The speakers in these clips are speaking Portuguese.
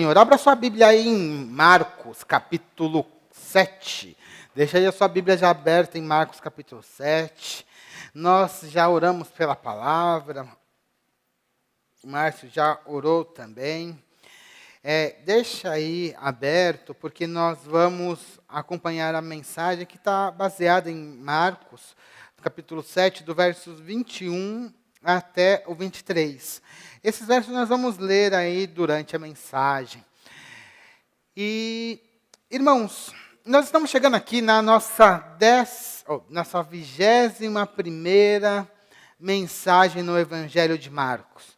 Senhor, abra sua Bíblia aí em Marcos, capítulo 7. Deixa aí a sua Bíblia já aberta em Marcos, capítulo 7. Nós já oramos pela palavra. O Márcio já orou também. Deixa aí aberto, porque nós vamos acompanhar a mensagem que está baseada em Marcos, capítulo 7, do versos 21 até o 23. Esses versos nós vamos ler aí durante a mensagem. E, irmãos, nós estamos chegando aqui na nossa 21ª mensagem no Evangelho de Marcos.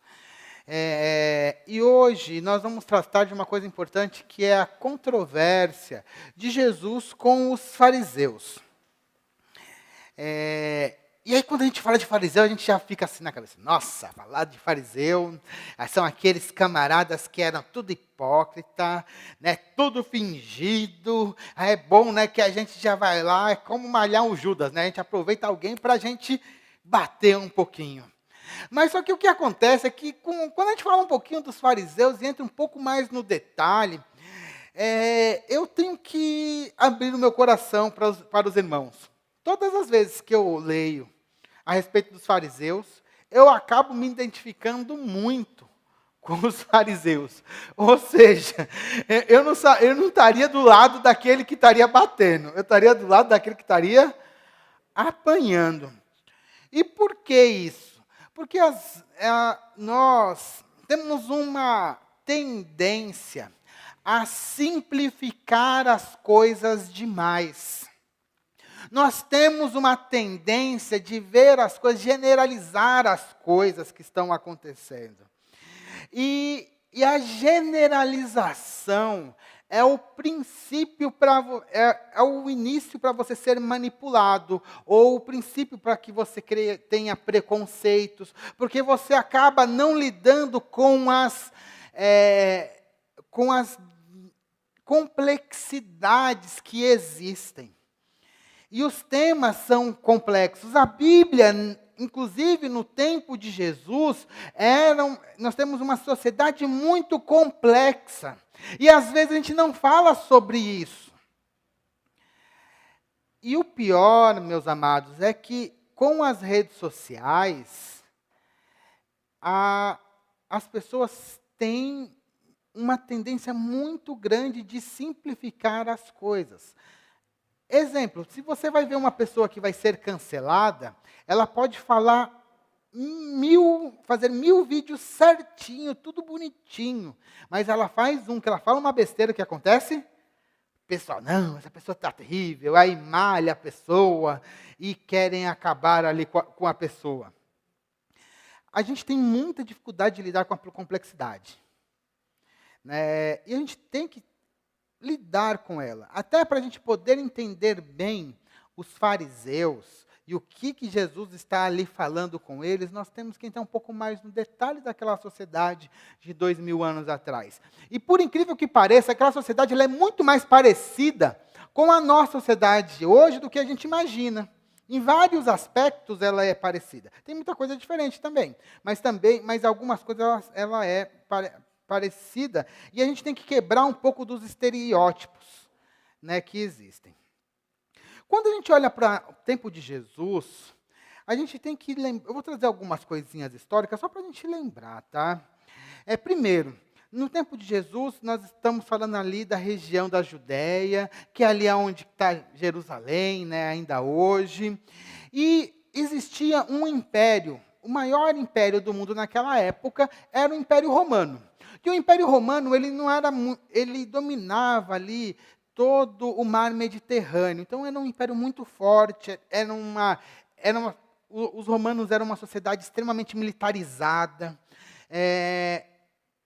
E hoje nós vamos tratar de uma coisa importante, que é a controvérsia de Jesus com os fariseus. E aí, quando a gente fala de fariseu, a gente já fica assim na cabeça. Nossa, falar de fariseu, são aqueles camaradas que eram tudo hipócrita, né, tudo fingido. É bom, né, que a gente já vai lá, é como malhar um Judas, né? A gente aproveita alguém para a gente bater um pouquinho. Mas só que o que acontece é que, quando a gente fala um pouquinho dos fariseus e entra um pouco mais no detalhe, eu tenho que abrir o meu coração para os irmãos. Todas as vezes que eu leio a respeito dos fariseus, eu acabo me identificando muito com os fariseus. Ou seja, eu não estaria do lado daquele que estaria batendo, eu estaria do lado daquele que estaria apanhando. E por que isso? Porque nós temos uma tendência a simplificar as coisas demais. Nós temos uma tendência de ver as coisas, generalizar as coisas que estão acontecendo. E a generalização é o princípio é o início para você ser manipulado, ou o princípio para que você tenha preconceitos, porque você acaba não lidando com as complexidades que existem. E os temas são complexos. A Bíblia, inclusive no tempo de Jesus, nós temos uma sociedade muito complexa. E às vezes a gente não fala sobre isso. E o pior, meus amados, é que com as redes sociais, as pessoas têm uma tendência muito grande de simplificar as coisas. Exemplo, se você vai ver uma pessoa que vai ser cancelada, ela pode fazer 1000 vídeos certinho, tudo bonitinho, mas ela faz que ela fala uma besteira, o que acontece? Pessoal, não, essa pessoa está terrível, aí malha a pessoa e querem acabar ali com a pessoa. A gente tem muita dificuldade de lidar com a complexidade, né? E a gente tem que lidar com ela, até para a gente poder entender bem os fariseus e o que Jesus está ali falando com eles. Nós temos que entrar um pouco mais no detalhe daquela sociedade de 2000 anos atrás. E por incrível que pareça, aquela sociedade ela é muito mais parecida com a nossa sociedade de hoje do que a gente imagina. Em vários aspectos ela é parecida. Tem muita coisa diferente também, mas algumas coisas ela é parecida, e a gente tem que quebrar um pouco dos estereótipos, né, que existem. Quando a gente olha para o tempo de Jesus, a gente tem que lembrar. Eu vou trazer algumas coisinhas históricas só para a gente lembrar, tá? Primeiro, no tempo de Jesus, nós estamos falando ali da região da Judéia, que é ali onde está Jerusalém, né, ainda hoje, e existia um império. O maior império do mundo naquela época era o Império Romano. E o Império Romano, ele dominava ali todo o mar Mediterrâneo. Então, era um império muito forte, os romanos eram uma sociedade extremamente militarizada,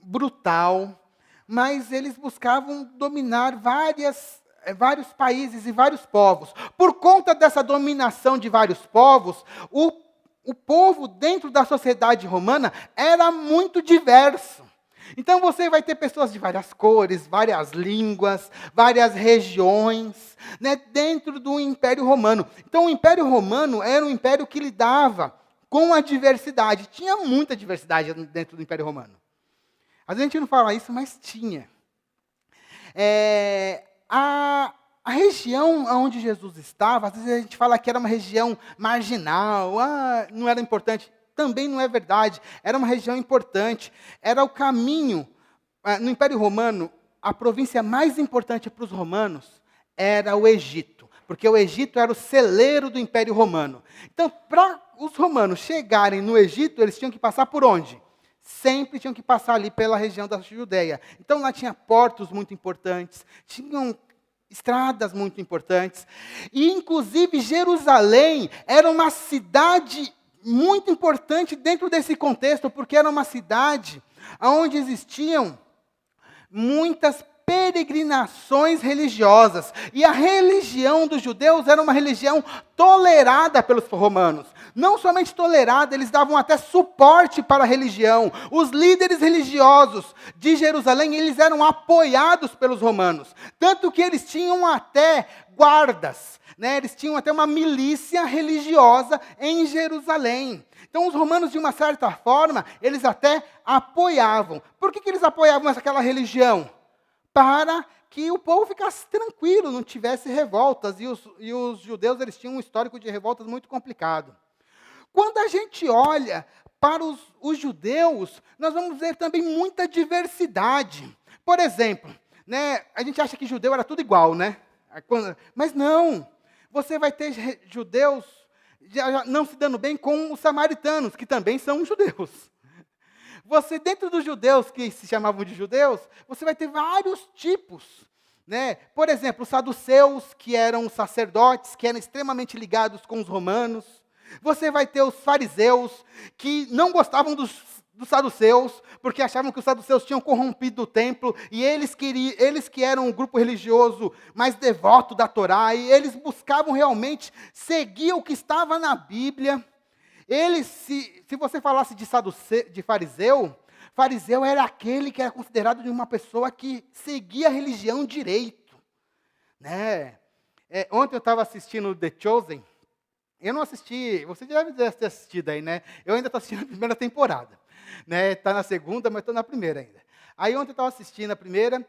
brutal, mas eles buscavam dominar vários países e vários povos. Por conta dessa dominação de vários povos, o povo dentro da sociedade romana era muito diverso. Então você vai ter pessoas de várias cores, várias línguas, várias regiões, né, dentro do Império Romano. Então o Império Romano era um império que lidava com a diversidade. Tinha muita diversidade dentro do Império Romano. Às vezes a gente não fala isso, mas tinha. A região onde Jesus estava, às vezes a gente fala que era uma região marginal, não era importante. Também não é verdade, era uma região importante. Era o caminho, no Império Romano, a província mais importante para os romanos era o Egito, porque o Egito era o celeiro do Império Romano. Então, para os romanos chegarem no Egito, eles tinham que passar por onde? Sempre tinham que passar ali pela região da Judeia. Então, lá tinha portos muito importantes, tinham estradas muito importantes. E, inclusive, Jerusalém era uma cidade muito importante dentro desse contexto, porque era uma cidade onde existiam muitas peregrinações religiosas. E a religião dos judeus era uma religião tolerada pelos romanos. Não somente tolerada, eles davam até suporte para a religião. Os líderes religiosos de Jerusalém, eles eram apoiados pelos romanos. Tanto que eles tinham até guardas, né? Eles tinham até uma milícia religiosa em Jerusalém. Então, os romanos, de uma certa forma, eles até apoiavam. Por que eles apoiavam aquela religião? Para que o povo ficasse tranquilo, não tivesse revoltas. E os judeus, eles tinham um histórico de revoltas muito complicado. Quando a gente olha para os judeus, nós vamos ver também muita diversidade. Por exemplo, né, a gente acha que judeu era tudo igual, né? Mas não. Você vai ter judeus já não se dando bem com os samaritanos, que também são judeus. Você, dentro dos judeus, que se chamavam de judeus, você vai ter vários tipos, né? Por exemplo, os saduceus, que eram sacerdotes, que eram extremamente ligados com os romanos. Você vai ter os fariseus, que não gostavam dos saduceus, porque achavam que os saduceus tinham corrompido o templo, e eles que eram um grupo religioso mais devoto da Torá, e eles buscavam realmente seguir o que estava na Bíblia. Eles, se você falasse de fariseu, fariseu era aquele que era considerado de uma pessoa que seguia a religião direito, né? Ontem eu estava assistindo The Chosen. Eu não assisti, você já deve ter assistido aí, né? Eu ainda estou assistindo a primeira temporada, né? Está na segunda, mas estou na primeira ainda. Aí ontem eu estava assistindo a primeira,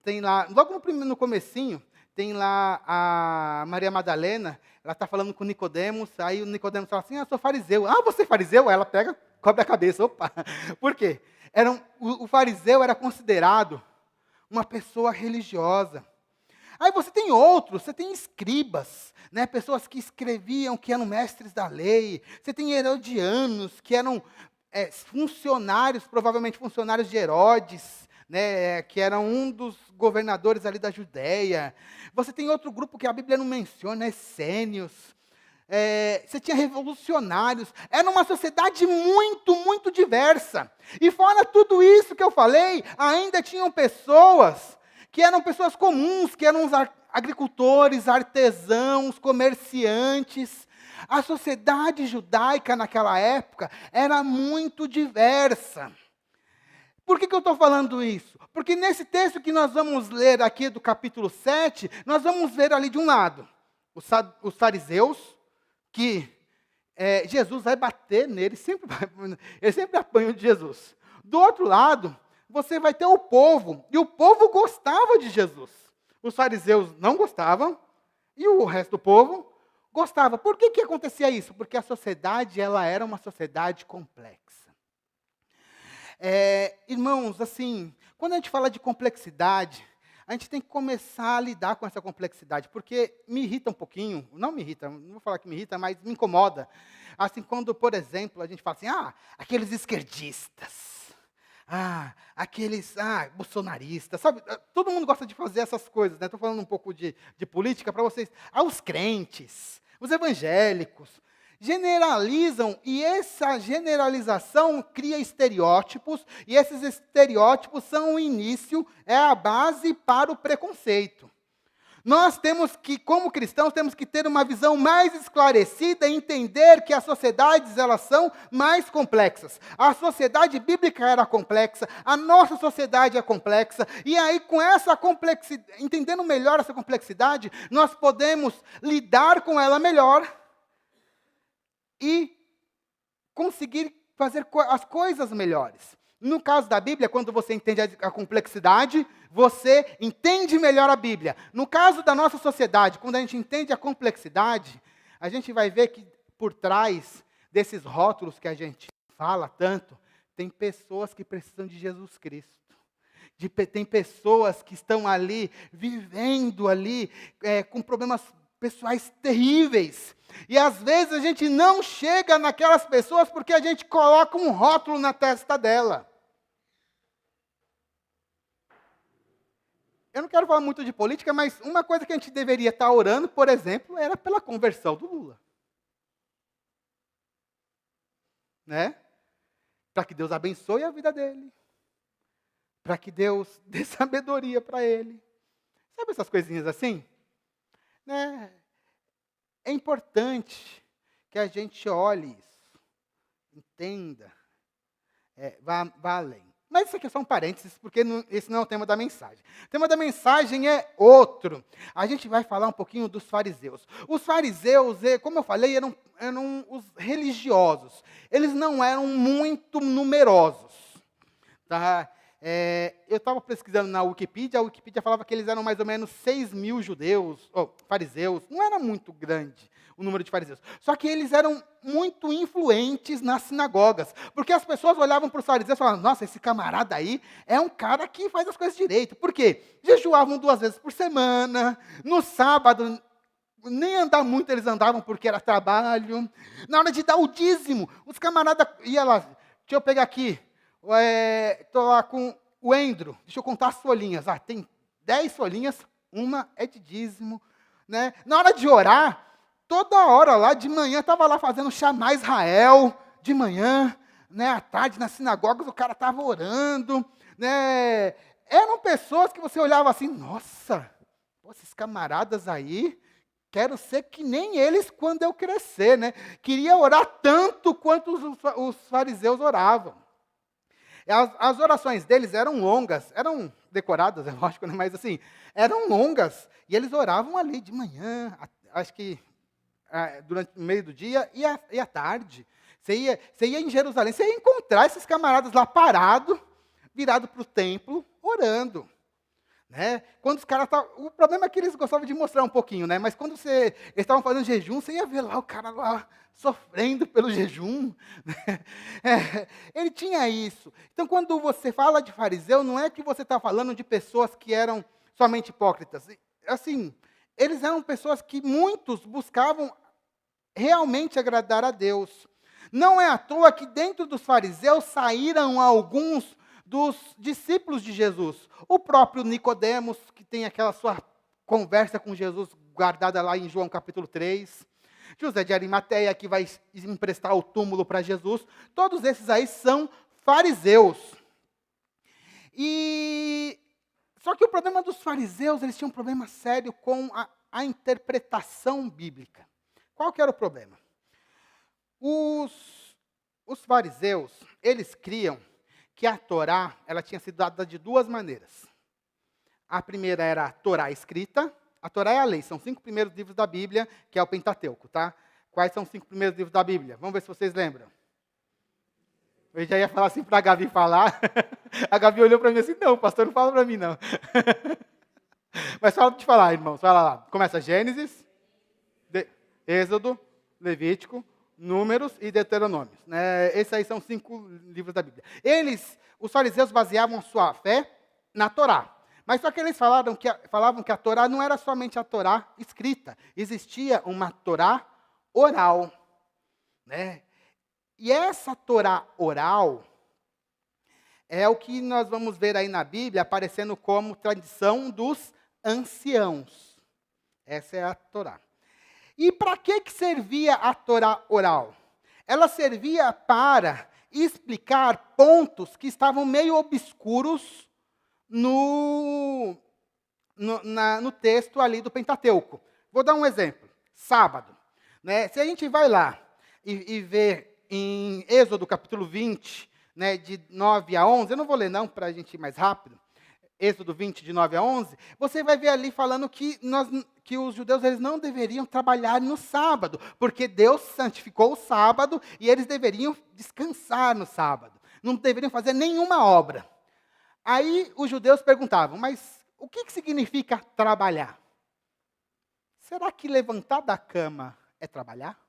tem lá, logo no comecinho, tem lá a Maria Madalena, ela está falando com Nicodemos, aí o Nicodemos fala assim, eu sou fariseu. Ah, você é fariseu? Aí ela pega, cobre a cabeça, opa. Por quê? O fariseu era considerado uma pessoa religiosa. Aí você tem outros, você tem escribas, né, pessoas que escreviam, que eram mestres da lei. Você tem herodianos, que eram funcionários, provavelmente funcionários de Herodes, né, que eram um dos governadores ali da Judéia. Você tem outro grupo que a Bíblia não menciona, essênios. Você tinha revolucionários. Era uma sociedade muito, muito diversa. E fora tudo isso que eu falei, ainda tinham pessoas que eram pessoas comuns, que eram os agricultores, artesãos, comerciantes. A sociedade judaica naquela época era muito diversa. Por que eu estou falando isso? Porque nesse texto que nós vamos ler aqui do capítulo 7, nós vamos ver ali de um lado, os fariseus, que Jesus vai bater neles, eles sempre apanham de Jesus. Do outro lado, você vai ter o povo, e o povo gostava de Jesus. Os fariseus não gostavam, e o resto do povo gostava. Por que acontecia isso? Porque a sociedade, ela era uma sociedade complexa. Irmãos, assim, quando a gente fala de complexidade, a gente tem que começar a lidar com essa complexidade, porque me irrita um pouquinho, não me irrita, não vou falar que me irrita, mas me incomoda. Assim, quando, por exemplo, a gente fala assim, aqueles esquerdistas, aqueles bolsonaristas, sabe? Todo mundo gosta de fazer essas coisas, né? Estou falando um pouco de política para vocês. Os crentes, os evangélicos, generalizam, e essa generalização cria estereótipos, e esses estereótipos são o início, a base para o preconceito. Nós temos que, como cristãos, temos que ter uma visão mais esclarecida e entender que as sociedades, elas são mais complexas. A sociedade bíblica era complexa, a nossa sociedade é complexa, e aí com essa complexidade, entendendo melhor essa complexidade, nós podemos lidar com ela melhor e conseguir fazer as coisas melhores. No caso da Bíblia, quando você entende a complexidade, você entende melhor a Bíblia. No caso da nossa sociedade, quando a gente entende a complexidade, a gente vai ver que por trás desses rótulos que a gente fala tanto, tem pessoas que precisam de Jesus Cristo. Tem pessoas que estão ali, vivendo ali, com problemas pessoais terríveis. E às vezes a gente não chega naquelas pessoas porque a gente coloca um rótulo na testa dela. Eu não quero falar muito de política, mas uma coisa que a gente deveria estar orando, por exemplo, era pela conversão do Lula. Né? Para que Deus abençoe a vida dele. Para que Deus dê sabedoria para ele. Sabe essas coisinhas assim? Né? É importante que a gente olhe isso, entenda, vá além. Mas isso aqui é só um parênteses, porque esse não é o tema da mensagem. O tema da mensagem é outro. A gente vai falar um pouquinho dos fariseus. Os fariseus, como eu falei, eram os religiosos. Eles não eram muito numerosos. Tá? Eu estava pesquisando na Wikipedia, a Wikipedia falava que eles eram mais ou menos 6 mil fariseus. Não era muito grande o número de fariseus. Só que eles eram muito influentes nas sinagogas. Porque as pessoas olhavam para os fariseus e falavam, nossa, esse camarada aí é um cara que faz as coisas direito. Por quê? Jejuavam 2 vezes por semana, no sábado, nem andar muito eles andavam porque era trabalho. Na hora de dar o dízimo, os camaradas iam lá, deixa eu pegar aqui, estou lá com o Endro, deixa eu contar as folhinhas. Tem 10 folhinhas, uma é de dízimo. Né? Na hora de orar, toda hora lá, de manhã, estava lá fazendo chamar Israel, de manhã, né? À tarde, nas sinagogas, o cara estava orando. Né? Eram pessoas que você olhava assim, nossa, esses camaradas aí, quero ser que nem eles quando eu crescer. Né? Queria orar tanto quanto os fariseus oravam. As orações deles eram longas, eram decoradas, é lógico, né? Mas assim, eram longas. E eles oravam ali de manhã, acho que durante o meio do dia e à tarde. Você ia em Jerusalém, você ia encontrar esses camaradas lá parados, virados para o templo, orando. Né? Quando os caras o problema é que eles gostavam de mostrar um pouquinho, né? Mas quando eles estavam fazendo jejum, você ia ver lá o cara lá sofrendo pelo jejum. Né? Ele tinha isso. Então, quando você fala de fariseu, não é que você está falando de pessoas que eram somente hipócritas. Assim, eles eram pessoas que muitos buscavam realmente agradar a Deus. Não é à toa que dentro dos fariseus saíram alguns dos discípulos de Jesus. O próprio Nicodemos, que tem aquela sua conversa com Jesus guardada lá em João capítulo 3. José de Arimateia, que vai emprestar o túmulo para Jesus. Todos esses aí são fariseus. Só que o problema dos fariseus, eles tinham um problema sério com a interpretação bíblica. Qual que era o problema? Os fariseus, eles criam que a Torá, ela tinha sido dada de 2 maneiras. A primeira era a Torá escrita. A Torá é a lei, são 5 primeiros livros da Bíblia, que é o Pentateuco, tá? Quais são os 5 primeiros livros da Bíblia? Vamos ver se vocês lembram. Eu já ia falar assim para a Gabi falar. A Gabi olhou para mim assim, não, pastor, não fala para mim, não. Mas fala para te falar, irmãos, fala lá. Começa Gênesis, Êxodo, Levítico, Números e Deuteronômios. Né? Esses aí são 5 livros da Bíblia. Os fariseus baseavam sua fé na Torá. Mas só que eles falavam que a Torá não era somente a Torá escrita. Existia uma Torá oral. Né? E essa Torá oral é o que nós vamos ver aí na Bíblia aparecendo como tradição dos anciãos. Essa é a Torá. E para que servia a Torá oral? Ela servia para explicar pontos que estavam meio obscuros no texto ali do Pentateuco. Vou dar um exemplo. Sábado. Né? Se a gente vai lá e ver em Êxodo capítulo 20, né, de 9 a 11, eu não vou ler não, para a gente ir mais rápido. Êxodo 20, de 9 a 11, você vai ver ali falando que os judeus eles não deveriam trabalhar no sábado, porque Deus santificou o sábado e eles deveriam descansar no sábado. não deveriam fazer nenhuma obra. Aí os judeus perguntavam, mas o que significa trabalhar? Será que levantar da cama é trabalhar?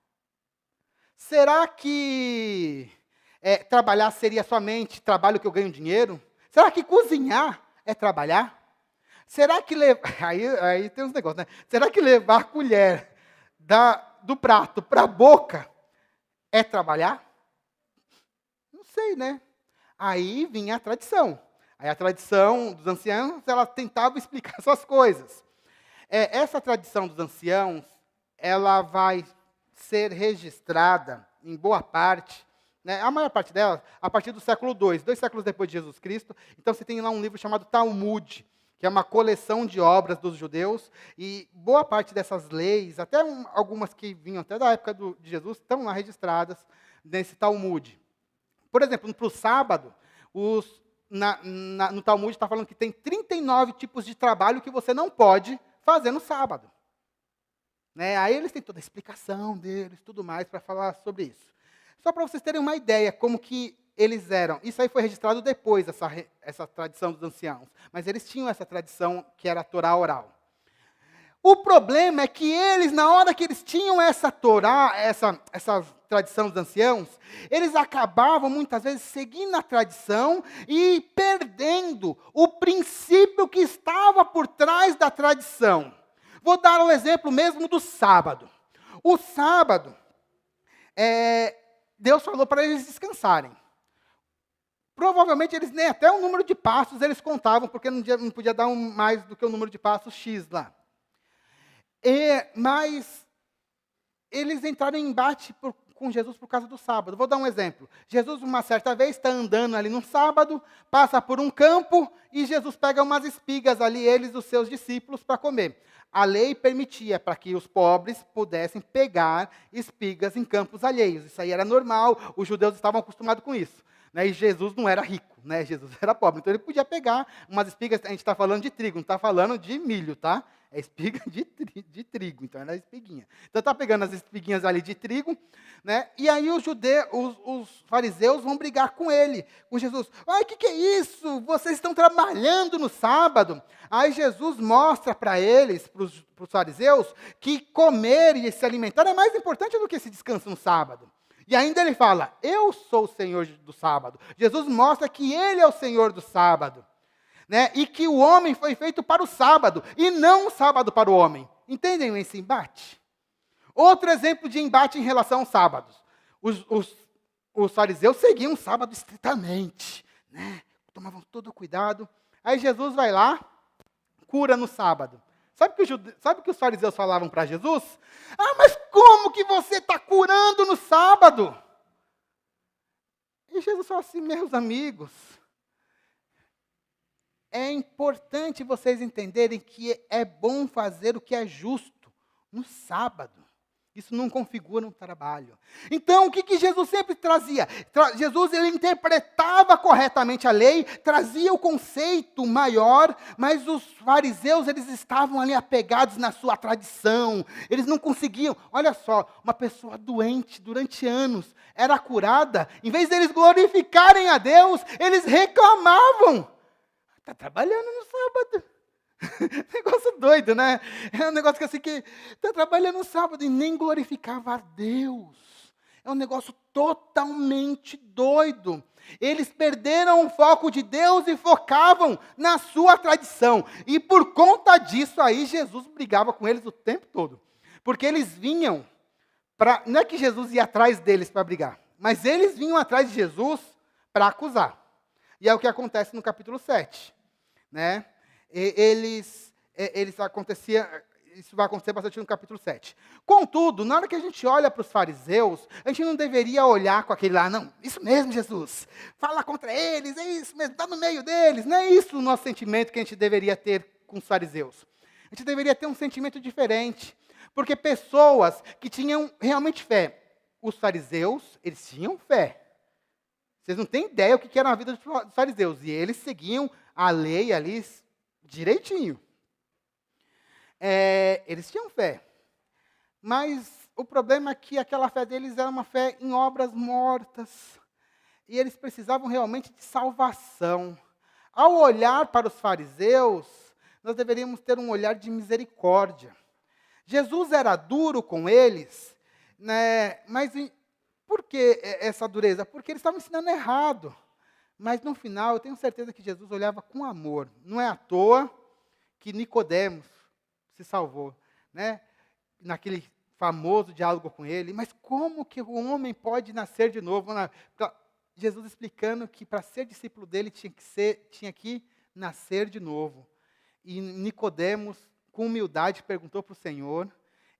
Será que trabalhar seria somente trabalho que eu ganho dinheiro? Será que cozinhar é trabalhar? Será que aí tem uns negócios, né? Será que levar a colher do prato para a boca é trabalhar? Não sei, né? Aí vinha a tradição. Aí a tradição dos anciãos, ela tentava explicar essas coisas. Essa tradição dos anciãos, ela vai ser registrada em boa parte, né, a maior parte dela, a partir do século II, 2 séculos depois de Jesus Cristo. Então você tem lá um livro chamado Talmud, que é uma coleção de obras dos judeus, e boa parte dessas leis, até algumas que vinham até da época de Jesus, estão lá registradas nesse Talmud. Por exemplo, para o sábado, no Talmud está falando que tem 39 tipos de trabalho que você não pode fazer no sábado. Né? Aí eles têm toda a explicação deles, tudo mais, para falar sobre isso. Só para vocês terem uma ideia como que eles eram. Isso aí foi registrado depois, essa tradição dos anciãos. Mas eles tinham essa tradição que era a Torá oral. O problema é que eles, na hora que eles tinham essa Torá, essa tradição dos anciãos, eles acabavam muitas vezes seguindo a tradição e perdendo o princípio que estava por trás da tradição. Vou dar um exemplo mesmo do sábado. O sábado, Deus falou para eles descansarem. Provavelmente eles nem até o número de passos eles contavam, porque não podia dar mais do que o número de passos X lá. Mas eles entraram em embate com Jesus por causa do sábado. Vou dar um exemplo. Jesus, uma certa vez, está andando ali no sábado, passa por um campo, e Jesus pega umas espigas ali, eles, os seus discípulos, para comer. A lei permitia para que os pobres pudessem pegar espigas em campos alheios. Isso aí era normal, os judeus estavam acostumados com isso. Né? E Jesus não era rico, né? Jesus era pobre. Então ele podia pegar umas espigas, a gente está falando de trigo, não está falando de milho, tá? É espiga de trigo, então era espiguinha. Então está pegando as espiguinhas ali de trigo, né? E aí os fariseus vão brigar com ele, com Jesus. Ai, o que é isso? Vocês estão trabalhando no sábado. Aí Jesus mostra para eles, para os fariseus, que comer e se alimentar é mais importante do que esse descanso no sábado. E ainda ele fala, eu sou o Senhor do sábado. Jesus mostra que ele é o Senhor do sábado. Né? E que o homem foi feito para o sábado, e não o sábado para o homem. Entendem esse embate? Outro exemplo de embate em relação aos sábados. Os fariseus seguiam o sábado estritamente. Né? Tomavam todo o cuidado. Aí Jesus vai lá, cura no sábado. Sabe o que os fariseus falavam para Jesus? Ah, mas como que você está curando no sábado? E Jesus falou assim, meus amigos, é importante vocês entenderem que é bom fazer o que é justo no sábado. Isso não configura um trabalho. Então, o que Jesus sempre trazia? Jesus, ele interpretava corretamente a lei, trazia o conceito maior, mas os fariseus, eles estavam ali apegados na sua tradição. Eles não conseguiam. Olha só, uma pessoa doente durante anos era curada. Em vez deles glorificarem a Deus, eles reclamavam. Está trabalhando no sábado. Negócio doido, né? É um negócio que assim que está trabalhando no sábado e nem glorificava a Deus. É um negócio totalmente doido. Eles perderam o foco de Deus e focavam na sua tradição. E por conta disso aí, Jesus brigava com eles o tempo todo. Porque eles vinham não é que Jesus ia atrás deles para brigar, mas eles vinham atrás de Jesus para acusar. E é o que acontece no capítulo 7. Né? Isso vai acontecer bastante no capítulo 7. Contudo, na hora que a gente olha para os fariseus, a gente não deveria olhar com aquele lá, não, isso mesmo, Jesus, fala contra eles, é isso mesmo, está no meio deles. Não é isso o nosso sentimento que a gente deveria ter com os fariseus. A gente deveria ter um sentimento diferente, porque pessoas que tinham realmente fé, os fariseus, eles tinham fé. Vocês não têm ideia o que era a vida dos fariseus, e eles seguiam a lei ali direitinho. Eles tinham fé. Mas o problema é que aquela fé deles era uma fé em obras mortas. e eles precisavam realmente de salvação. Ao olhar para os fariseus, nós deveríamos ter um olhar de misericórdia. Jesus era duro com eles, né, mas por que essa dureza? Porque eles estavam ensinando errado. Mas no final, eu tenho certeza que Jesus olhava com amor. Não é à toa que Nicodemos se salvou, né? Naquele famoso diálogo com ele. Mas como que o homem pode nascer de novo? Jesus explicando que para ser discípulo dele tinha que nascer de novo. E Nicodemos, com humildade, perguntou para o Senhor.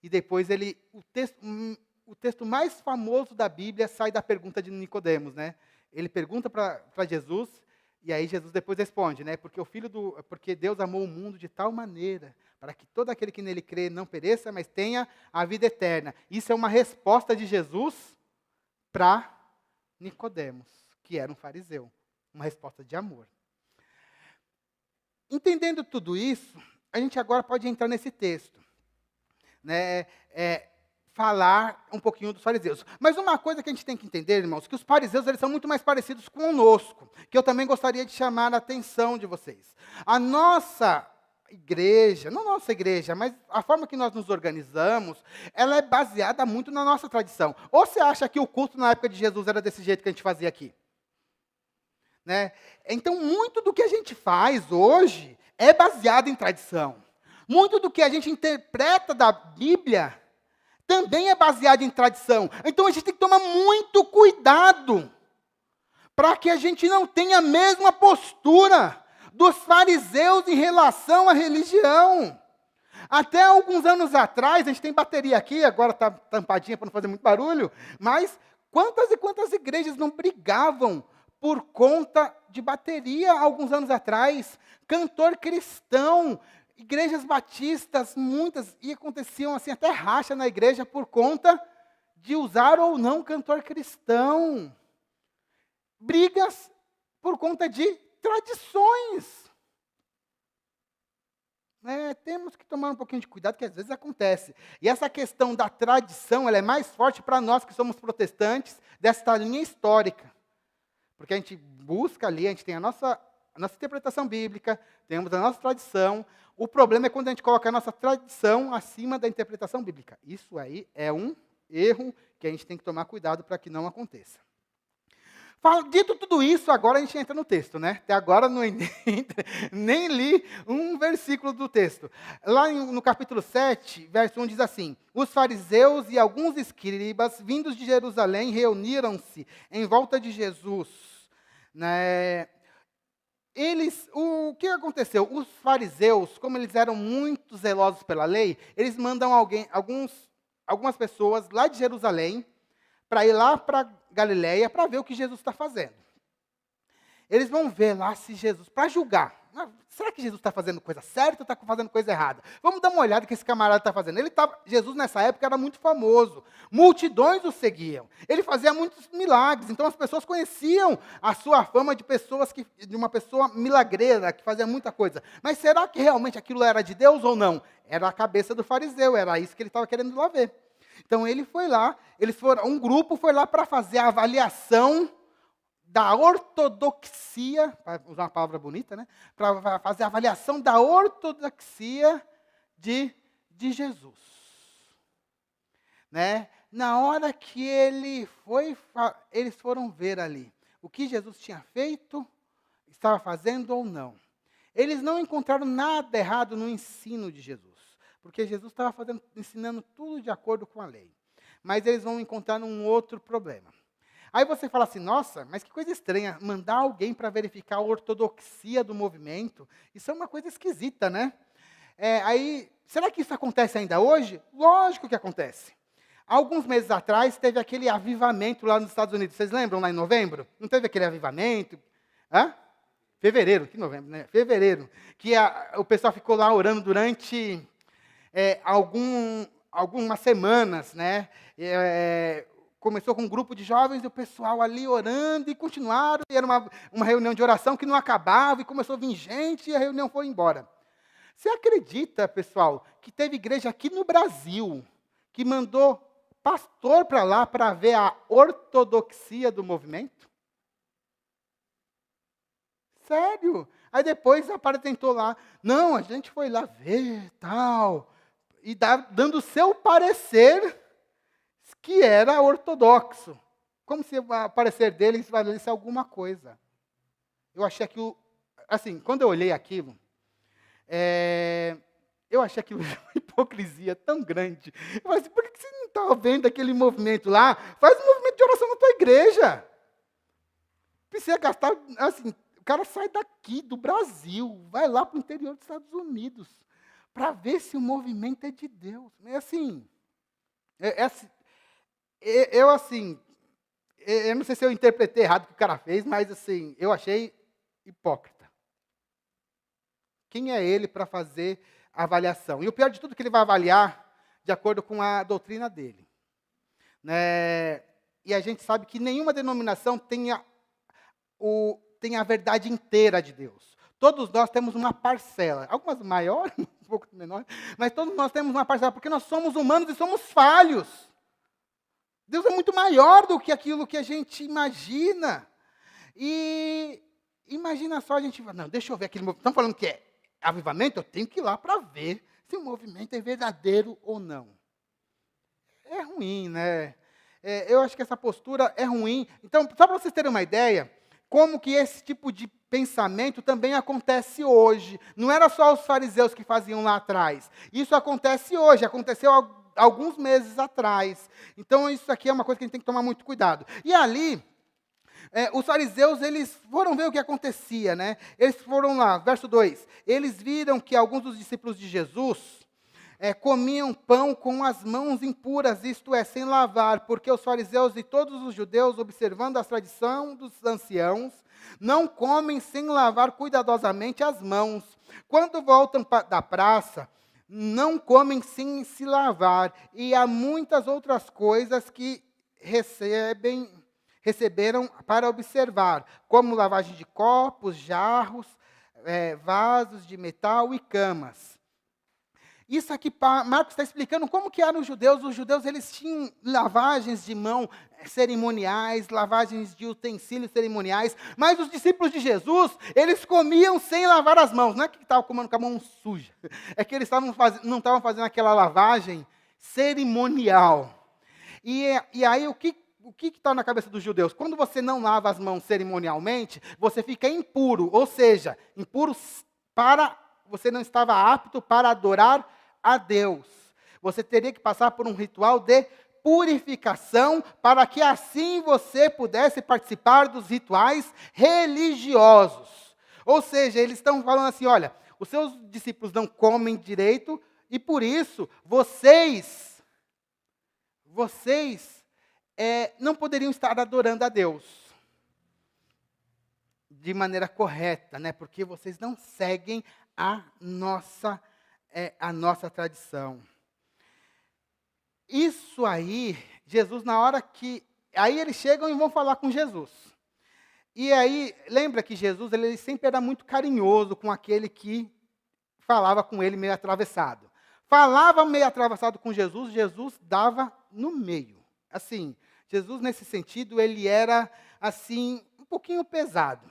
E depois o texto mais famoso da Bíblia sai da pergunta de Nicodemos, né? Ele pergunta para Jesus, e aí Jesus depois responde, né? Porque Deus amou o mundo de tal maneira, para que todo aquele que nele crê não pereça, mas tenha a vida eterna. Isso é uma resposta de Jesus para Nicodemos, que era um fariseu. Uma resposta de amor. Entendendo tudo isso, a gente agora pode entrar nesse texto, né? Falar um pouquinho dos fariseus. Mas uma coisa que a gente tem que entender, irmãos, que os fariseus eles são muito mais parecidos conosco, que eu também gostaria de chamar a atenção de vocês. A nossa igreja, não nossa igreja, mas a forma que nós nos organizamos, ela é baseada muito na nossa tradição. Ou você acha que o culto na época de Jesus era desse jeito que a gente fazia aqui? Né? Então, muito do que a gente faz hoje é baseado em tradição. Muito do que a gente interpreta da Bíblia também é baseado em tradição. Então a gente tem que tomar muito cuidado para que a gente não tenha a mesma postura dos fariseus em relação à religião. Até alguns anos atrás, a gente tem bateria aqui, agora está tampadinha para não fazer muito barulho, mas quantas e quantas igrejas não brigavam por conta de bateria alguns anos atrás? Cantor cristão, igrejas batistas, muitas, e aconteciam assim, até racha na igreja por conta de usar ou não cantor cristão. Brigas por conta de tradições. Temos que tomar um pouquinho de cuidado, que às vezes acontece. E essa questão da tradição, ela é mais forte para nós que somos protestantes, desta linha histórica. Porque a gente busca ali, a gente tem a nossa interpretação bíblica, temos a nossa tradição. O problema é quando a gente coloca a nossa tradição acima da interpretação bíblica. Isso aí é um erro que a gente tem que tomar cuidado para que não aconteça. Dito tudo isso, agora a gente entra no texto, né? Até agora nem li um versículo do texto. Lá no capítulo 7, verso 1 diz assim: os fariseus e alguns escribas, vindos de Jerusalém, reuniram-se em volta de Jesus. Né? O que aconteceu? Os fariseus, como eles eram muito zelosos pela lei, eles mandam algumas pessoas lá de Jerusalém para ir lá para Galiléia para ver o que Jesus está fazendo. Eles vão ver lá se Jesus, para julgar. Será que Jesus está fazendo coisa certa ou está fazendo coisa errada? Vamos dar uma olhada que esse camarada está fazendo. Jesus, nessa época, era muito famoso. Multidões o seguiam. Ele fazia muitos milagres. Então, as pessoas conheciam a sua fama de uma pessoa milagreira, que fazia muita coisa. Mas será que realmente aquilo era de Deus ou não? Era a cabeça do fariseu, era isso que ele estava querendo lá ver. Então, ele foi lá, um grupo foi lá para fazer a avaliação da ortodoxia, para usar uma palavra bonita, né? Para fazer a avaliação da ortodoxia de Jesus. Né? Na hora que eles foram ver ali o que Jesus tinha feito, estava fazendo ou não. Eles não encontraram nada errado no ensino de Jesus, porque Jesus estava ensinando tudo de acordo com a lei. Mas eles vão encontrar um outro problema. Aí você fala assim, nossa, mas que coisa estranha, mandar alguém para verificar a ortodoxia do movimento, isso é uma coisa esquisita, né? Será que isso acontece ainda hoje? Lógico que acontece. Alguns meses atrás, teve aquele avivamento lá nos Estados Unidos, vocês lembram, lá em novembro? Não teve aquele avivamento? Fevereiro, que novembro, né? Fevereiro, que o pessoal ficou lá orando durante algumas semanas, né? Começou com um grupo de jovens e o pessoal ali orando e continuaram. E era uma reunião de oração que não acabava e começou a vir gente e a reunião foi embora. Você acredita, pessoal, que teve igreja aqui no Brasil que mandou pastor para lá para ver a ortodoxia do movimento? sério. Aí depois apresentou lá, não, a gente foi lá ver, tal, e dando o seu parecer, que era ortodoxo. Como se o parecer deles valesse alguma coisa. Eu achei aquilo, assim, quando eu olhei aquilo, eu achei aquilo uma hipocrisia tão grande. Eu falei assim, por que você não está vendo aquele movimento lá? Faz um movimento de oração na tua igreja. Precisa gastar, assim, o cara sai daqui, do Brasil, vai lá para o interior dos Estados Unidos, para ver se o movimento é de Deus. É assim, eu não sei se eu interpretei errado o que o cara fez, mas assim, eu achei hipócrita. Quem é ele para fazer a avaliação? E o pior de tudo é que ele vai avaliar de acordo com a doutrina dele. Né? E a gente sabe que nenhuma denominação tem a verdade inteira de Deus. Todos nós temos uma parcela, algumas maiores, um pouco menores, mas todos nós temos uma parcela, porque nós somos humanos e somos falhos. Deus é muito maior do que aquilo que a gente imagina. E imagina só a gente, não, deixa eu ver aquele movimento, estão falando que é avivamento, eu tenho que ir lá para ver se o movimento é verdadeiro ou não. É ruim, né? Eu acho que essa postura é ruim. Então, só para vocês terem uma ideia, como que esse tipo de pensamento também acontece hoje. Não era só os fariseus que faziam lá atrás. Isso acontece hoje, aconteceu alguns meses atrás. Então, isso aqui é uma coisa que a gente tem que tomar muito cuidado. E ali, os fariseus, eles foram ver o que acontecia, né? Eles foram lá, verso 2. Eles viram que alguns dos discípulos de Jesus comiam pão com as mãos impuras, isto é, sem lavar, porque os fariseus e todos os judeus, observando a tradição dos anciãos, não comem sem lavar cuidadosamente as mãos. Quando voltam da praça, não comem sem se lavar. E há muitas outras coisas que receberam para observar, como lavagem de copos, jarros, vasos de metal e camas. Isso aqui, Marcos está explicando como que eram os judeus. Os judeus, eles tinham lavagens de mão cerimoniais, lavagens de utensílios cerimoniais, mas os discípulos de Jesus, eles comiam sem lavar as mãos. Não é que estavam comendo com a mão suja, é que eles não estavam fazendo aquela lavagem cerimonial. E aí, o que está na cabeça dos judeus? Quando você não lava as mãos cerimonialmente, você fica impuro, ou seja, impuro você não estava apto para adorar a Deus. Você teria que passar por um ritual de purificação para que assim você pudesse participar dos rituais religiosos. Ou seja, eles estão falando assim, olha, os seus discípulos não comem direito e por isso vocês não poderiam estar adorando a Deus de maneira correta, né? Porque vocês não seguem a nossa tradição. Isso aí, Jesus, na hora que... Aí eles chegam e vão falar com Jesus. E aí, lembra que Jesus, ele sempre era muito carinhoso com aquele que falava com ele meio atravessado. Falava meio atravessado com Jesus, Jesus dava no meio. Assim, Jesus, nesse sentido, ele era, assim, um pouquinho pesado.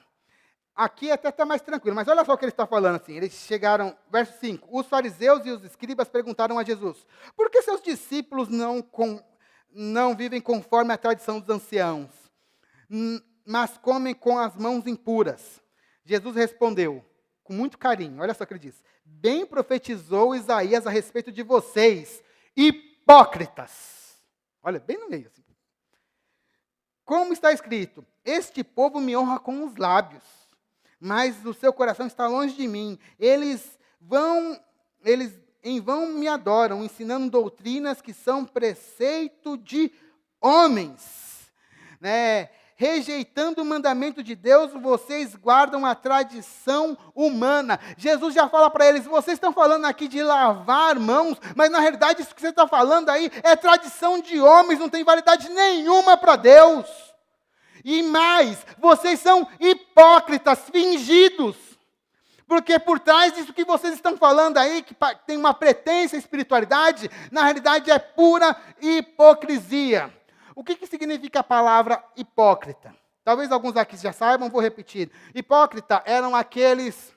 Aqui até está mais tranquilo, mas olha só o que ele está falando assim. Eles chegaram, verso 5. Os fariseus e os escribas perguntaram a Jesus: por que seus discípulos não vivem conforme a tradição dos anciãos, mas comem com as mãos impuras? Jesus respondeu, com muito carinho, olha só o que ele diz: bem profetizou Isaías a respeito de vocês, hipócritas. Olha, bem no meio assim. Como está escrito: este povo me honra com os lábios, mas o seu coração está longe de mim. Eles em vão me adoram, ensinando doutrinas que são preceito de homens. Né? Rejeitando o mandamento de Deus, vocês guardam a tradição humana. Jesus já fala para eles, vocês estão falando aqui de lavar mãos, mas na realidade isso que você está falando aí é tradição de homens, não tem validade nenhuma para Deus. E mais, vocês são hipócritas, fingidos. Porque por trás disso que vocês estão falando aí, que tem uma pretensa espiritualidade, na realidade é pura hipocrisia. O que significa a palavra hipócrita? Talvez alguns aqui já saibam, vou repetir. Hipócrita eram aqueles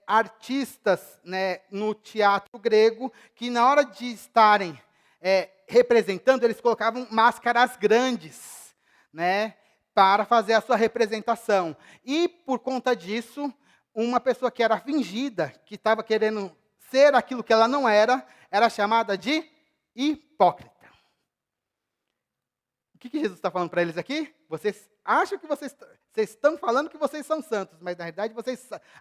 artistas, né, no teatro grego, que na hora de estarem representando, eles colocavam máscaras grandes, né, para fazer a sua representação. E, por conta disso, uma pessoa que era fingida, que estava querendo ser aquilo que ela não era chamada de hipócrita. O que Jesus está falando para eles aqui? Vocês acham que vocês estão falando que vocês são santos, mas na realidade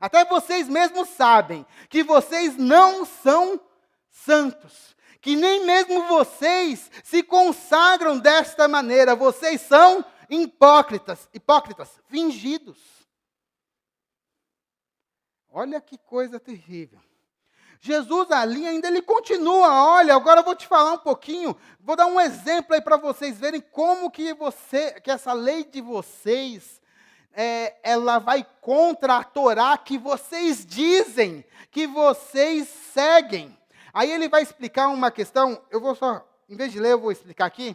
até vocês mesmos sabem que vocês não são santos, que nem mesmo vocês se consagram desta maneira, vocês são hipócritas, fingidos. Olha que coisa terrível. Jesus ali ainda ele continua, olha, agora eu vou te falar um pouquinho, vou dar um exemplo aí para vocês verem como que essa lei de vocês, ela vai contra a Torá que vocês dizem, que vocês seguem. Aí ele vai explicar uma questão, em vez de ler, eu vou explicar aqui,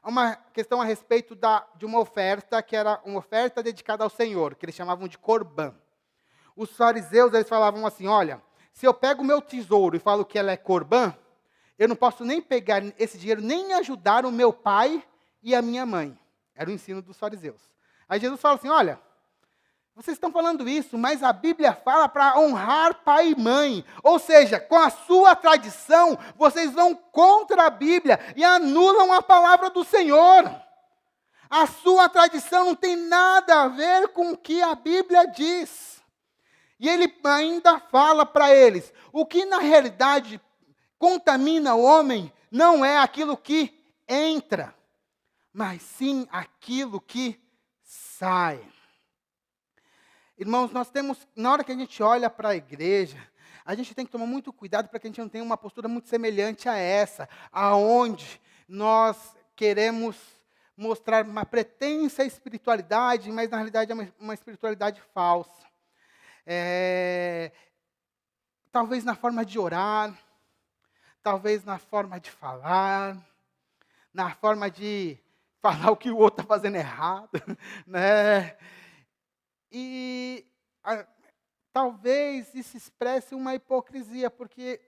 uma questão a respeito de uma oferta, que era uma oferta dedicada ao Senhor, que eles chamavam de corbã. Os fariseus, eles falavam assim, olha, se eu pego o meu tesouro e falo que ela é corbã, eu não posso nem pegar esse dinheiro, nem ajudar o meu pai e a minha mãe. Era o ensino dos fariseus. Aí Jesus fala assim, olha, vocês estão falando isso, mas a Bíblia fala para honrar pai e mãe. Ou seja, com a sua tradição, vocês vão contra a Bíblia e anulam a palavra do Senhor. A sua tradição não tem nada a ver com o que a Bíblia diz. E ele ainda fala para eles, o que na realidade contamina o homem não é aquilo que entra, mas sim aquilo que sai. Irmãos, nós temos, na hora que a gente olha para a igreja, a gente tem que tomar muito cuidado para que a gente não tenha uma postura muito semelhante a essa, aonde nós queremos mostrar uma pretensa espiritualidade, mas na realidade é uma espiritualidade falsa. Talvez na forma de orar, talvez na forma de falar, na forma de falar o que o outro está fazendo errado, né? E talvez isso expresse uma hipocrisia, porque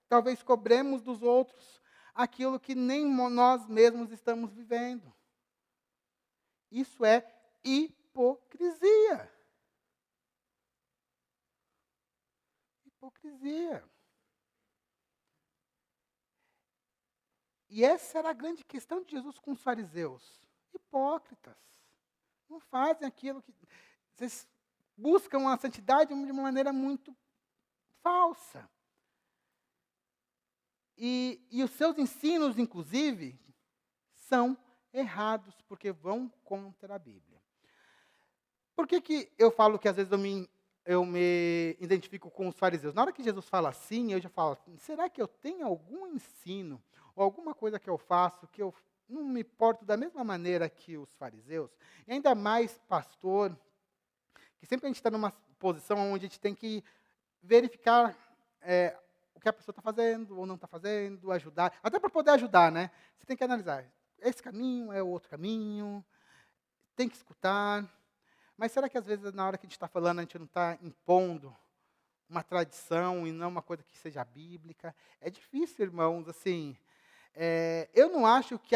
talvez cobremos dos outros aquilo que nem nós mesmos estamos vivendo. Isso é hipocrisia. Hipocrisia. E essa era a grande questão de Jesus com os fariseus. Hipócritas. Não fazem aquilo que... Vocês buscam a santidade de uma maneira muito falsa. E os seus ensinos, inclusive, são errados, porque vão contra a Bíblia. Por que eu falo que às vezes eu me identifico com os fariseus? Na hora que Jesus fala assim, eu já falo, será que eu tenho algum ensino, ou alguma coisa que eu faço, que eu não me porto da mesma maneira que os fariseus? E ainda mais pastor, que sempre a gente está numa posição onde a gente tem que verificar o que a pessoa está fazendo ou não está fazendo, ajudar, até para poder ajudar, né? Você tem que analisar, esse caminho é o outro caminho, tem que escutar. Mas será que às vezes na hora que a gente está falando, a gente não está impondo uma tradição e não uma coisa que seja bíblica? É difícil, irmãos, assim... eu não acho que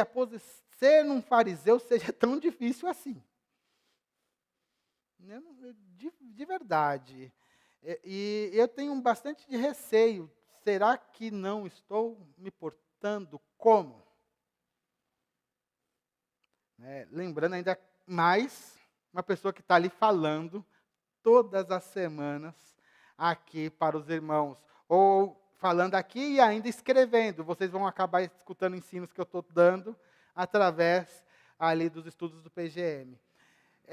ser um fariseu seja tão difícil assim. De verdade. E eu tenho bastante de receio. Será que não estou me portando como? Lembrando ainda mais, uma pessoa que está ali falando todas as semanas aqui para os irmãos. Ou falando aqui e ainda escrevendo. Vocês vão acabar escutando ensinos que eu estou dando através ali dos estudos do PGM.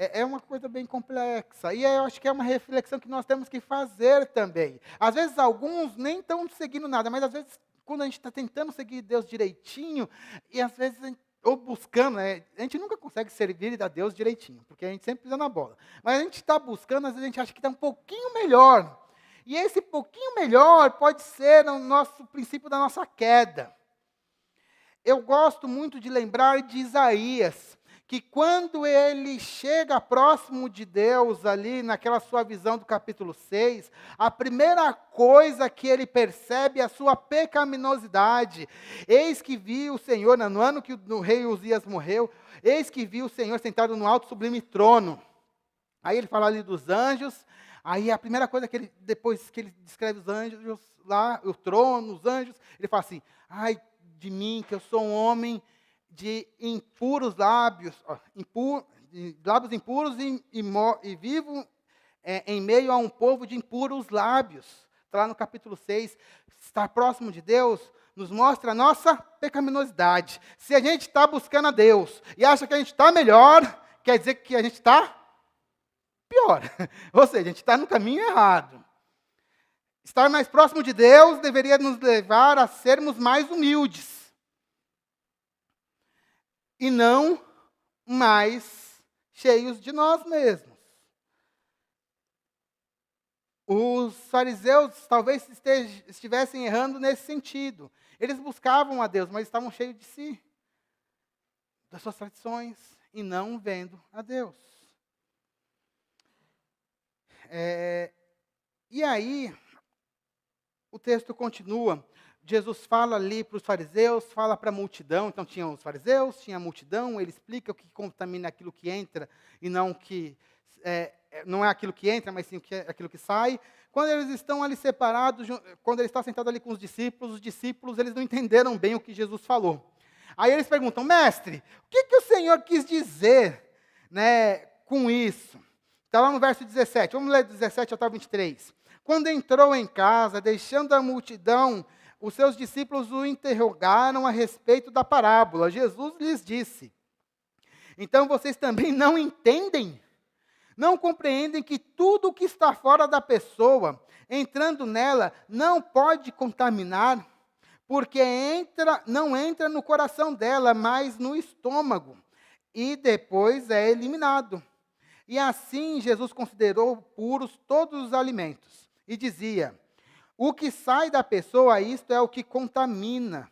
É uma coisa bem complexa. E eu acho que é uma reflexão que nós temos que fazer também. Às vezes alguns nem estão seguindo nada, mas às vezes quando a gente está tentando seguir Deus direitinho, e às vezes, ou buscando, a gente nunca consegue servir a Deus direitinho, porque a gente sempre pisa na bola. Mas a gente está buscando, às vezes a gente acha que está um pouquinho melhor. E esse pouquinho melhor pode ser o nosso princípio da nossa queda. Eu gosto muito de lembrar de Isaías, que quando ele chega próximo de Deus, ali naquela sua visão do capítulo 6, a primeira coisa que ele percebe é a sua pecaminosidade. Eis que vi o Senhor, no ano que o rei Uzias morreu, eis que vi o Senhor sentado no alto sublime trono. Aí ele fala ali dos anjos, aí a primeira coisa que ele, depois que ele descreve os anjos lá, o trono, os anjos, ele fala assim, ai de mim, que eu sou um homem de impuros lábios, lábios impuros e vivo em meio a um povo de impuros lábios. Está lá no capítulo 6, estar próximo de Deus nos mostra a nossa pecaminosidade. Se a gente está buscando a Deus e acha que a gente está melhor, quer dizer que a gente está pior. Ou seja, a gente está no caminho errado. Estar mais próximo de Deus deveria nos levar a sermos mais humildes. E não mais cheios de nós mesmos. Os fariseus talvez estivessem errando nesse sentido. Eles buscavam a Deus, mas estavam cheios de si, das suas tradições, e não vendo a Deus. E aí, o texto continua. Jesus fala ali para os fariseus, fala para a multidão. Então tinha os fariseus, tinha a multidão. Ele explica o que contamina aquilo que entra e não que não é aquilo que entra, mas sim aquilo que sai. Quando eles estão ali separados, quando ele está sentado ali com os discípulos eles não entenderam bem o que Jesus falou. Aí eles perguntam, mestre, o que o Senhor quis dizer, né, com isso? Está lá no verso 17, vamos ler 17 até 23. Quando entrou em casa, deixando a multidão, os seus discípulos o interrogaram a respeito da parábola. Jesus lhes disse, então vocês também não entendem? Não compreendem que tudo o que está fora da pessoa, entrando nela, não pode contaminar, porque não entra no coração dela, mas no estômago, e depois é eliminado. E assim Jesus considerou puros todos os alimentos, e dizia, o que sai da pessoa, isto é o que contamina,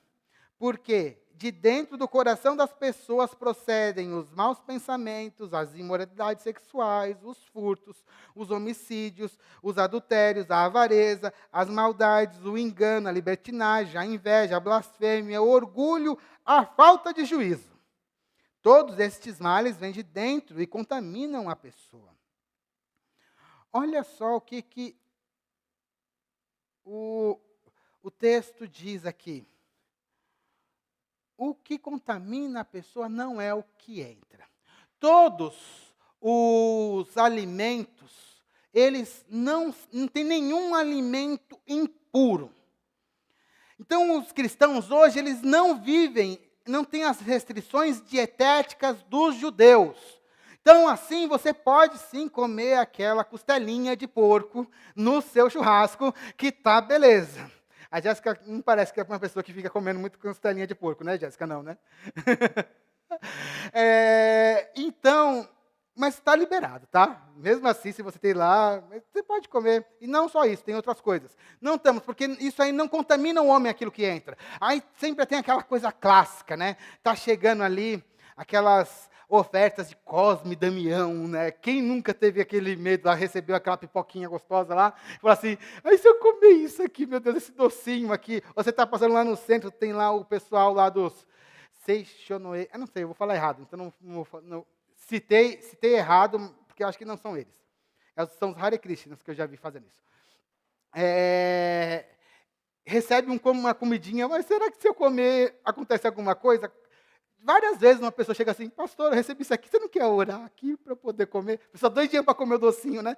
porque de dentro do coração das pessoas procedem os maus pensamentos, as imoralidades sexuais, os furtos, os homicídios, os adultérios, a avareza, as maldades, o engano, a libertinagem, a inveja, a blasfêmia, o orgulho, a falta de juízo. Todos estes males vêm de dentro e contaminam a pessoa. Olha só o que o texto diz aqui. O que contamina a pessoa não é o que entra. Todos os alimentos, eles não tem nenhum alimento impuro. Então, os cristãos hoje, eles não têm as restrições dietéticas dos judeus. Então, assim, você pode sim comer aquela costelinha de porco no seu churrasco, que tá beleza. A Jéssica não parece que é uma pessoa que fica comendo muito costelinha de porco, né, Jéssica? Não, né? Então, mas está liberado, tá? Mesmo assim, se você tem lá, você pode comer. E não só isso, tem outras coisas. Não estamos, porque isso aí não contamina o homem aquilo que entra. Aí sempre tem aquela coisa clássica, né? Está chegando ali aquelas ofertas de Cosme e Damião, né? Quem nunca teve aquele medo lá, recebeu aquela pipoquinha gostosa lá, e falou assim, aí se eu comer isso aqui, meu Deus, esse docinho aqui, você está passando lá no centro, tem lá o pessoal lá dos Seixonoe, eu não sei, eu vou falar errado, então não citei errado, porque eu acho que não são eles. São os Hare Krishnas que eu já vi fazendo isso. Recebe uma comidinha, mas será que se eu comer, acontece alguma coisa? Várias vezes uma pessoa chega assim, pastor, eu recebi isso aqui, você não quer orar aqui para eu poder comer? Só 2 dias para comer o docinho, né?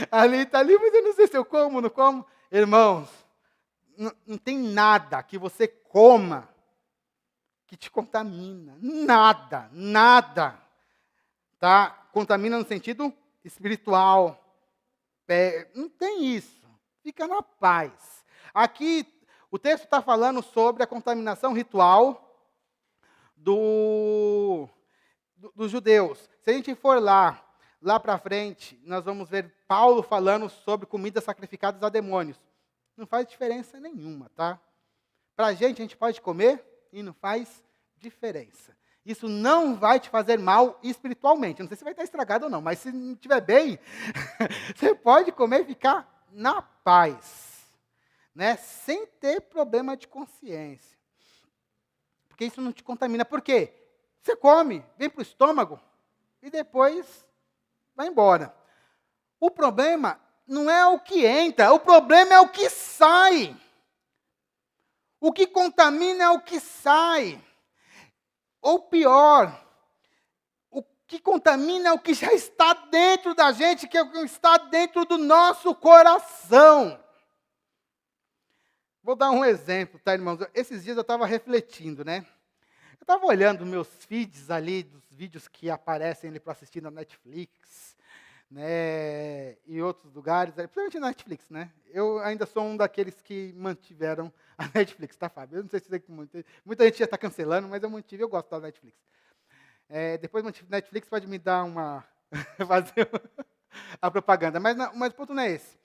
Está ali, mas eu não sei se eu como, não como. Irmãos, não tem nada que você coma que te contamina. Nada. Tá? Contamina no sentido espiritual. Não tem isso. Fica na paz. Aqui, o texto está falando sobre a contaminação ritual dos judeus. Se a gente for lá para frente, nós vamos ver Paulo falando sobre comidas sacrificadas a demônios. Não faz diferença nenhuma, tá? Para a gente pode comer e não faz diferença. Isso não vai te fazer mal espiritualmente. Não sei se vai estar estragado ou não, mas se não estiver bem, você pode comer e ficar na paz, né? Sem ter problema de consciência. Porque isso não te contamina. Por quê? Você come, vem para o estômago e depois vai embora. O problema não é o que entra, o problema é o que sai. O que contamina é o que sai. Ou pior, o que contamina é o que já está dentro da gente, que é o que está dentro do nosso coração. Vou dar um exemplo, tá, irmãos? Esses dias eu estava refletindo, né? Eu estava olhando meus feeds ali, dos vídeos que aparecem ali para assistir na Netflix, né, e outros lugares, principalmente na Netflix, né? Eu ainda sou um daqueles que mantiveram a Netflix, tá, Fábio? Eu não sei se muita gente já está cancelando, mas eu mantive, eu gosto da Netflix. Depois Netflix pode me dar uma fazer a propaganda, mas o ponto não é esse.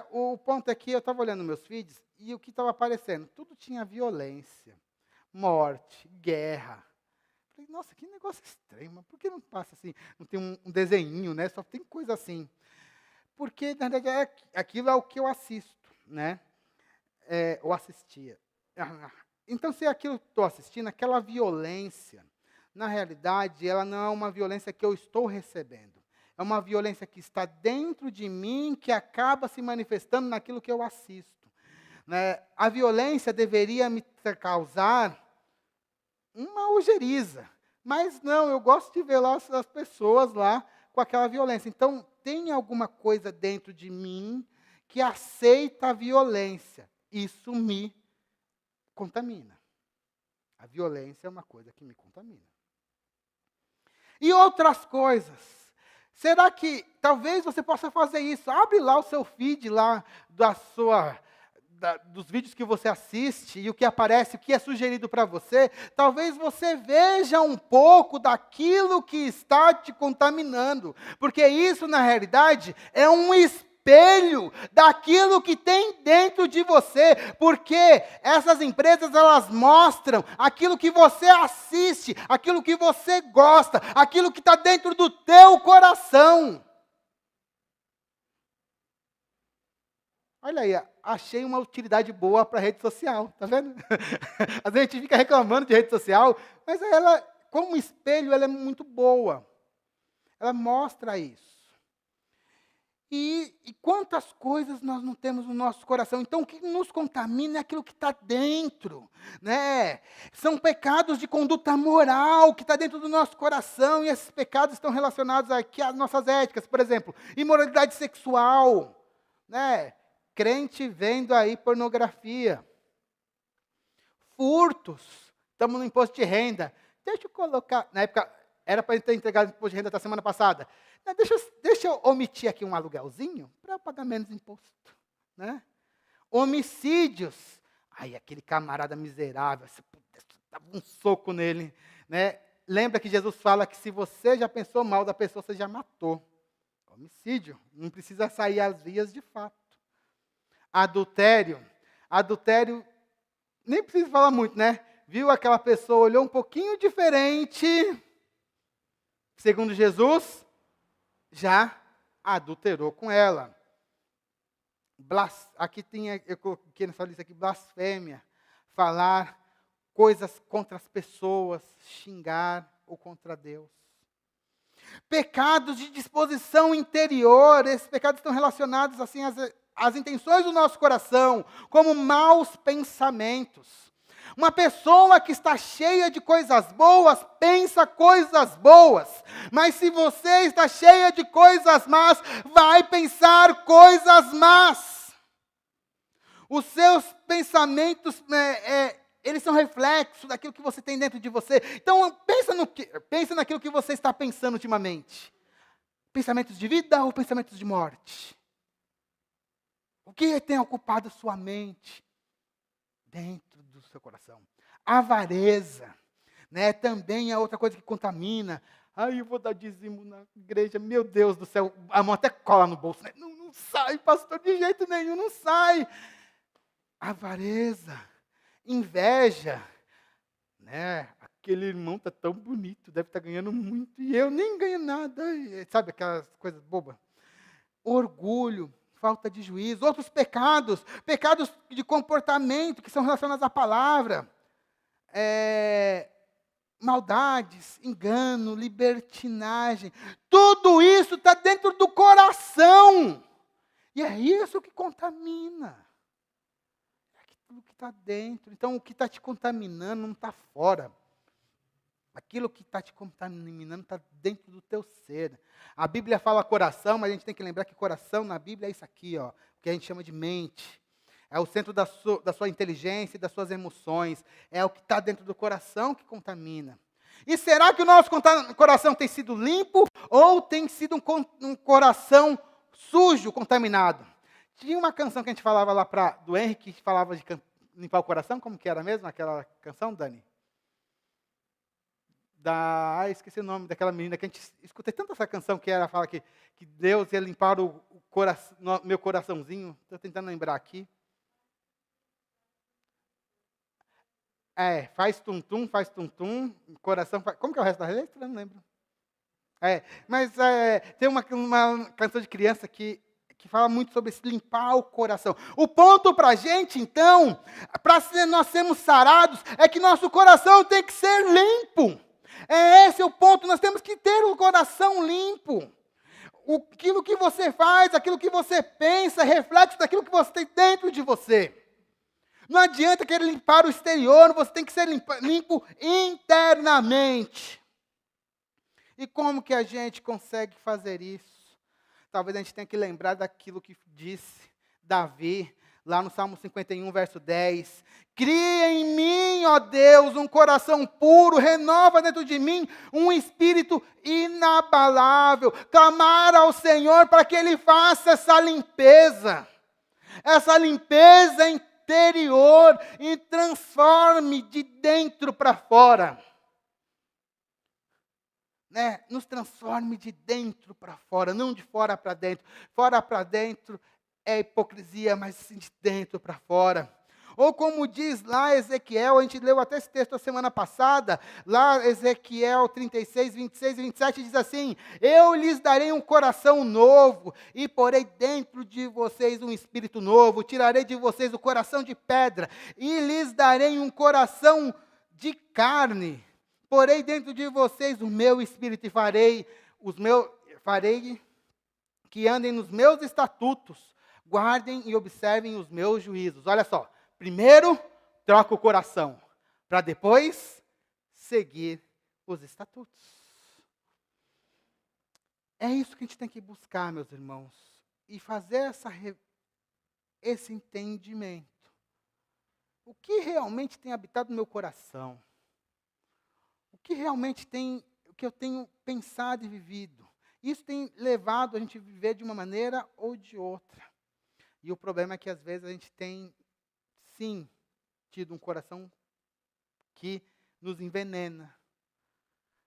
O ponto é que eu estava olhando meus feeds e o que estava aparecendo, tudo tinha violência, morte, guerra. Falei, nossa, que negócio estranho, mas por que não passa assim? Não tem um desenhinho, né? Só tem coisa assim. Porque, na verdade, aquilo é o que eu assisto, né? Ou assistia. Então, se aquilo que estou assistindo, aquela violência, na realidade, ela não é uma violência que eu estou recebendo. É uma violência que está dentro de mim, que acaba se manifestando naquilo que eu assisto. Né? A violência deveria me causar uma ojeriza. Mas não, eu gosto de ver lá as pessoas lá com aquela violência. Então, tem alguma coisa dentro de mim que aceita a violência. Isso me contamina. A violência é uma coisa que me contamina. E outras coisas. Será que talvez você possa fazer isso? Abre lá o seu feed lá dos vídeos que você assiste e o que aparece, o que é sugerido para você. Talvez você veja um pouco daquilo que está te contaminando. Porque isso, na realidade, é um espelho daquilo que tem dentro de você, porque essas empresas, elas mostram aquilo que você assiste, aquilo que você gosta, aquilo que está dentro do teu coração. Olha aí, achei uma utilidade boa para a rede social, tá vendo? Às vezes a gente fica reclamando de rede social, mas ela, como espelho, ela é muito boa. Ela mostra isso. E quantas coisas nós não temos no nosso coração. Então, o que nos contamina é aquilo que está dentro. Né? São pecados de conduta moral que está dentro do nosso coração. E esses pecados estão relacionados aqui às nossas éticas. Por exemplo, imoralidade sexual. Né? Crente vendo aí pornografia. Furtos. Estamos no imposto de renda. Deixa eu colocar... Na época, era para ter entregado o imposto de renda da semana passada. Deixa eu omitir aqui um aluguelzinho para pagar menos imposto. Né? Homicídios. Aí aquele camarada miserável, você dava um soco nele. Né? Lembra que Jesus fala que se você já pensou mal da pessoa, você já matou. Homicídio. Não precisa sair às vias de fato. Adultério. Adultério, nem precisa falar muito, né? Viu aquela pessoa, olhou um pouquinho diferente. Segundo Jesus, já adulterou com ela. Aqui eu coloquei nessa lista aqui, blasfêmia. Falar coisas contra as pessoas, xingar ou contra Deus. Pecados de disposição interior, esses pecados estão relacionados assim às intenções do nosso coração, como maus pensamentos. Uma pessoa que está cheia de coisas boas, pensa coisas boas. Mas se você está cheia de coisas más, vai pensar coisas más. Os seus pensamentos, eles são reflexo daquilo que você tem dentro de você. Então, pensa naquilo que você está pensando ultimamente. Pensamentos de vida ou pensamentos de morte? O que tem ocupado sua mente dentro do seu coração? Avareza, né? Também é outra coisa que contamina. Ai, eu vou dar dízimo na igreja, meu Deus do céu, a mão até cola no bolso, né? Não sai, pastor, de jeito nenhum, não sai. Avareza, inveja, né? aquele irmão está tão bonito, deve estar ganhando muito, e eu nem ganho nada. Sabe aquelas coisas bobas? Orgulho, falta de juízo, outros pecados de comportamento que são relacionados à palavra. Maldades, engano, libertinagem. Tudo isso está dentro do coração. E é isso que contamina. É aquilo que está dentro. Então, o que está te contaminando não está fora. Aquilo que está te contaminando está dentro do teu ser. A Bíblia fala coração, mas a gente tem que lembrar que coração na Bíblia é isso aqui, ó, que a gente chama de mente. É o centro da sua inteligência e das suas emoções. É o que está dentro do coração que contamina. E será que o nosso coração tem sido limpo ou tem sido um coração sujo, contaminado? Tinha uma canção que a gente falava lá do Henrique, que falava de limpar o coração. Como que era mesmo aquela canção, Dani? Esqueci o nome daquela menina que a gente escutei tanto essa canção que ela fala que Deus ia limpar o meu coraçãozinho. Estou tentando lembrar aqui. Faz tum-tum, coração faz... Como que é o resto da letra? Eu não lembro. Mas tem uma canção de criança que fala muito sobre esse limpar o coração. O ponto para a gente, então, para nós sermos sarados, é que nosso coração tem que ser limpo. Esse é o ponto, nós temos que ter o coração limpo. Aquilo que você faz, aquilo que você pensa, é reflexo daquilo que você tem dentro de você. Não adianta querer limpar o exterior, você tem que ser limpo internamente. E como que a gente consegue fazer isso? Talvez a gente tenha que lembrar daquilo que disse Davi, lá no Salmo 51, verso 10. Cria em mim, ó Deus, um coração puro, renova dentro de mim um espírito inabalável. Clamar ao Senhor para que Ele faça essa limpeza interior e transforme de dentro para fora. Nos transforme de dentro para fora, não de fora para dentro. Fora para dentro é hipocrisia, mas sim de dentro para fora. Ou como diz lá Ezequiel, a gente leu até esse texto a semana passada, lá Ezequiel 36, 26 e 27 diz assim: eu lhes darei um coração novo e porei dentro de vocês um espírito novo, tirarei de vocês o coração de pedra e lhes darei um coração de carne. Porei dentro de vocês o meu espírito e farei que andem nos meus estatutos, guardem e observem os meus juízos. Olha só. Primeiro, troca o coração, para depois seguir os estatutos. É isso que a gente tem que buscar, meus irmãos, e fazer esse entendimento. O que realmente tem habitado no meu coração? O que eu tenho pensado e vivido? Isso tem levado a gente a viver de uma maneira ou de outra. E o problema é que às vezes a gente tem sim, tido um coração que nos envenena.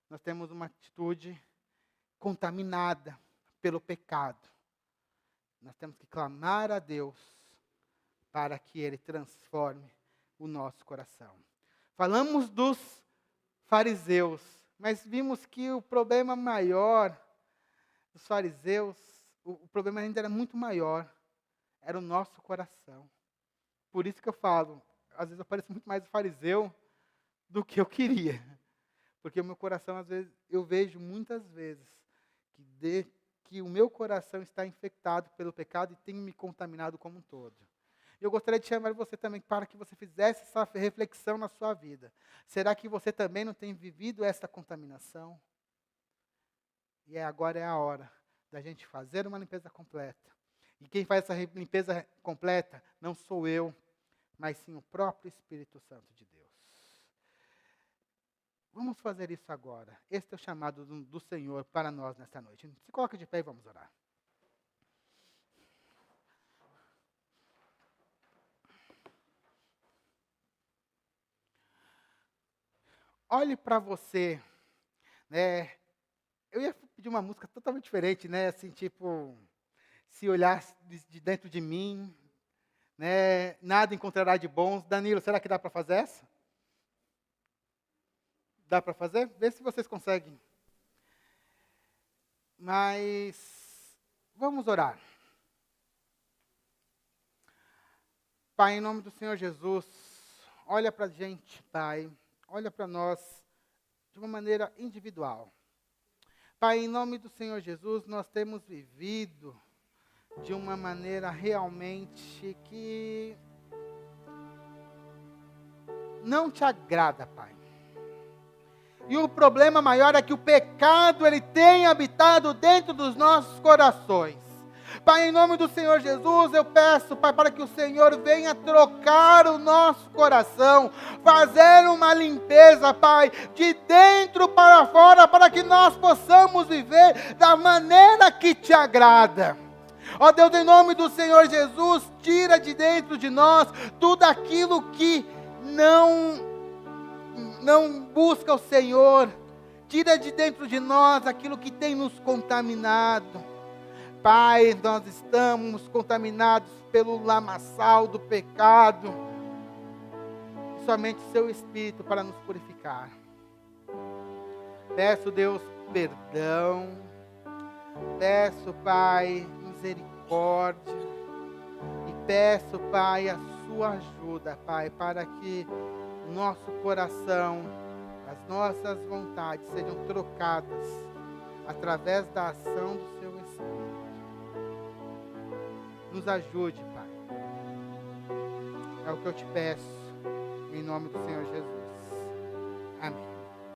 Nós temos uma atitude contaminada pelo pecado. Nós temos que clamar a Deus para que Ele transforme o nosso coração. Falamos dos fariseus, mas vimos que o problema maior dos fariseus, o problema ainda era muito maior, era o nosso coração. Por isso que eu falo, às vezes eu pareço muito mais fariseu do que eu queria. Porque o meu coração, às vezes, eu vejo muitas vezes que o meu coração está infectado pelo pecado e tem me contaminado como um todo. Eu gostaria de chamar você também para que você fizesse essa reflexão na sua vida. Será que você também não tem vivido essa contaminação? E agora é a hora da gente fazer uma limpeza completa. E quem faz essa limpeza completa não sou eu, mas sim o próprio Espírito Santo de Deus. Vamos fazer isso agora. Este é o chamado do Senhor para nós nesta noite. Se coloca de pé e vamos orar. Olhe para você, né? Eu ia pedir uma música totalmente diferente, né? Assim, tipo, se olhar de dentro de mim, né? Nada encontrará de bons. Danilo, será que dá para fazer essa? Dá para fazer? Vê se vocês conseguem. Mas vamos orar. Pai, em nome do Senhor Jesus, olha para a gente, Pai. Olha para nós de uma maneira individual. Pai, em nome do Senhor Jesus, nós temos vivido de uma maneira realmente que não te agrada, Pai. E o problema maior é que o pecado, ele tem habitado dentro dos nossos corações. Pai, em nome do Senhor Jesus, eu peço, Pai, para que o Senhor venha trocar o nosso coração, fazer uma limpeza, Pai, de dentro para fora, para que nós possamos viver da maneira que te agrada. Ó Deus, em nome do Senhor Jesus, tira de dentro de nós tudo aquilo que não busca o Senhor. Tira de dentro de nós aquilo que tem nos contaminado. Pai, nós estamos contaminados pelo lamaçal do pecado. E somente o Seu Espírito para nos purificar. Peço, Deus, perdão. Peço, Pai, misericórdia. E peço, Pai, a Sua ajuda, Pai, para que o nosso coração, as nossas vontades sejam trocadas através da ação do Seu Espírito. Nos ajude, Pai. É o que eu te peço, em nome do Senhor Jesus. Amém.